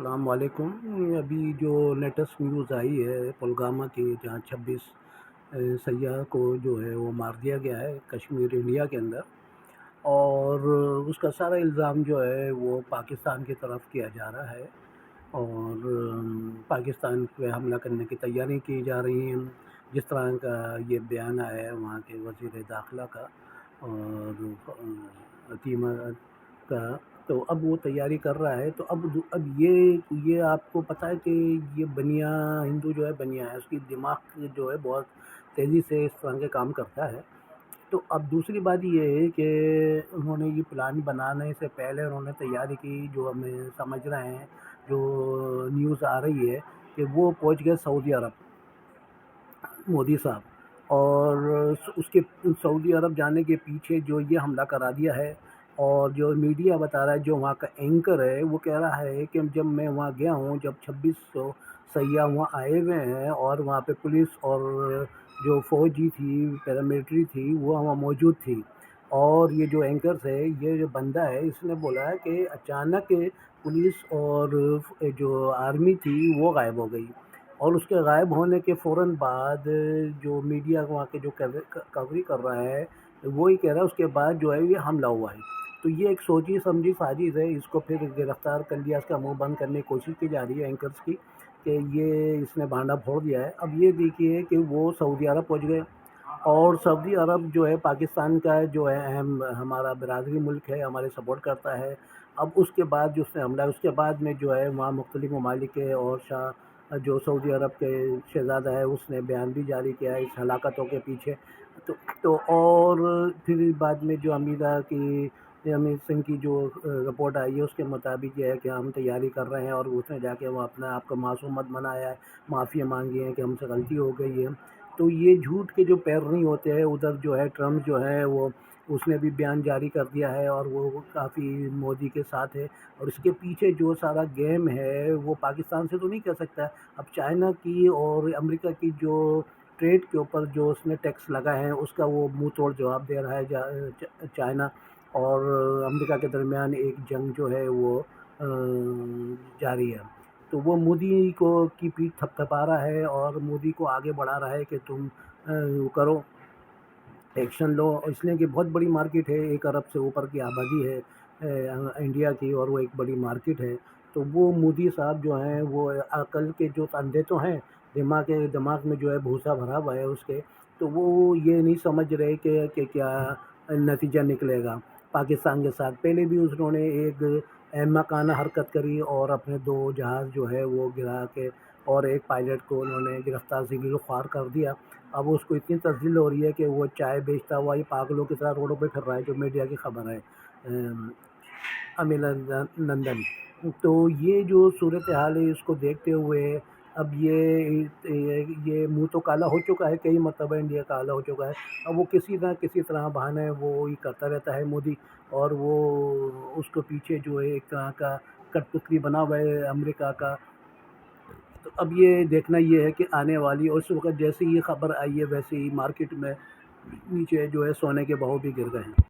السلام علیکم۔ ابھی جو لیٹسٹ نیوز آئی ہے پلوامہ کی، جہاں 26 سیاح کو جو ہے وہ مار دیا گیا ہے کشمیر انڈیا کے اندر، اور اس کا سارا الزام جو ہے وہ پاکستان کی طرف کیا جا رہا ہے، اور پاکستان پہ حملہ کرنے کی تیاری کی جا رہی ہیں، جس طرح کا یہ بیان آیا ہے وہاں کے وزیر داخلہ کا اور عتیمہ کا۔ تو اب وہ تیاری کر رہا ہے، تو اب یہ آپ کو پتہ ہے کہ یہ بنیا ہندو جو ہے، بنیا ہے، اس کی دماغ جو ہے بہت تیزی سے اس طرح کے کام کرتا ہے۔ تو اب دوسری بات یہ ہے کہ انہوں نے یہ پلان بنانے سے پہلے انہوں نے تیاری کی، جو ہمیں سمجھ رہے ہیں، جو نیوز آ رہی ہے کہ وہ پہنچ گئے سعودی عرب، مودی صاحب، اور اس کے سعودی عرب جانے کے پیچھے جو یہ حملہ کرا دیا ہے۔ اور جو میڈیا بتا رہا ہے، جو وہاں کا اینکر ہے، وہ کہہ رہا ہے کہ جب میں وہاں گیا ہوں، جب 2600 سیاح وہاں آئے ہوئے ہیں، اور وہاں پہ پولیس اور جو فوجی تھی، پیراملٹری تھی، وہ وہاں موجود تھی، اور یہ جو اینکرز ہے، یہ جو بندہ ہے، اس نے بولا ہے کہ اچانک پولیس اور جو آرمی تھی وہ غائب ہو گئی، اور اس کے غائب ہونے کے فوراً بعد جو میڈیا وہاں کے جو کوری کر رہا ہے، وہی کہہ رہا ہے اس کے بعد جو ہے یہ حملہ ہوا ہے۔ تو یہ ایک سوچی سمجھی سازش ہے، اس کو پھر گرفتار کر لیا، اس کا منہ بند کرنے کی کوشش کی جا رہی ہے اینکرز کی، کہ یہ اس نے بھانڈا پھوڑ دیا ہے۔ اب یہ دیکھیے کہ وہ سعودی عرب پہنچ گئے، اور سعودی عرب جو ہے پاکستان کا جو ہے اہم ہمارا برادری ملک ہے، ہمارے سپورٹ کرتا ہے۔ اب اس کے بعد جو اس نے حملہ، اس کے بعد میں جو ہے وہاں مختلف ممالک کے اور جو سعودی عرب کے شہزادہ ہے، اس نے بیان بھی جاری کیا ہے اس ہلاکتوں کے پیچھے۔ تو اور پھر بعد میں جو امیر سنگھ کی جو رپورٹ آئی ہے، اس کے مطابق یہ ہے کہ ہم تیاری کر رہے ہیں، اور اس نے جا کے وہ اپنے آپ کو معصومت بنایا ہے، معافی مانگی ہے کہ ہم سے غلطی ہو گئی ہے۔ تو یہ جھوٹ کے جو پیر نہیں ہوتے ہیں، ادھر جو ہے ٹرمپ جو ہے وہ اس نے بھی بیان جاری کر دیا ہے، اور وہ کافی مودی کے ساتھ ہے، اور اس کے پیچھے جو سارا گیم ہے وہ پاکستان سے تو نہیں کر سکتا۔ اب چائنا کی اور امریکہ کی جو ٹریڈ کے اوپر جو اس نے ٹیکس لگا ہے، اس کا وہ منہ توڑ جواب دے رہا ہے چائنا اور امریکہ کے درمیان ایک جنگ جو ہے وہ جاری ہے۔ تو وہ مودی کی پیٹھ تھپتھپا رہا ہے، اور مودی کو آگے بڑھا رہا ہے کہ تم کرو، ایکشن لو، اس لیے کہ بہت بڑی مارکیٹ ہے، 1 ارب سے اوپر کی آبادی ہے انڈیا کی، اور وہ ایک بڑی مارکیٹ ہے۔ تو وہ مودی صاحب جو ہیں، وہ عقل کے جو اندھے تو ہیں، دماغ میں جو ہے بھوسا بھرا ہوا ہے اس کے، تو وہ یہ نہیں سمجھ رہے کہ کیا نتیجہ نکلے گا پاکستان کے ساتھ۔ پہلے بھی انہوں نے ایک احمقانہ حرکت کری، اور اپنے 2 جہاز جو ہے وہ گرا کے، اور ایک پائلٹ کو انہوں نے گرفتار ذلیل و خوار کر دیا۔ اب اس کو اتنی تذلیل ہو رہی ہے کہ وہ چائے بیچتا ہوا ہی پاگلوں کی طرح روڈوں پہ پھر رہا ہے، جو میڈیا کی خبر ہے، امل نندن۔ تو یہ جو صورتحال ہے، اس کو دیکھتے ہوئے اب یہ منہ تو کالا ہو چکا ہے، کئی مرتبہ انڈیا کالا ہو چکا ہے۔ اب وہ کسی طرح بہانے وہ ہی کرتا رہتا ہے مودی، اور وہ اس کو پیچھے جو ہے ایک طرح کا کٹ پتلی بنا ہوا ہے امریکہ کا۔ تو اب یہ دیکھنا یہ ہے کہ آنے والی، اور اس وقت جیسے یہ خبر آئی ہے ویسے ہی مارکیٹ میں نیچے جو ہے سونے کے بھاؤ بھی گر گئے ہیں۔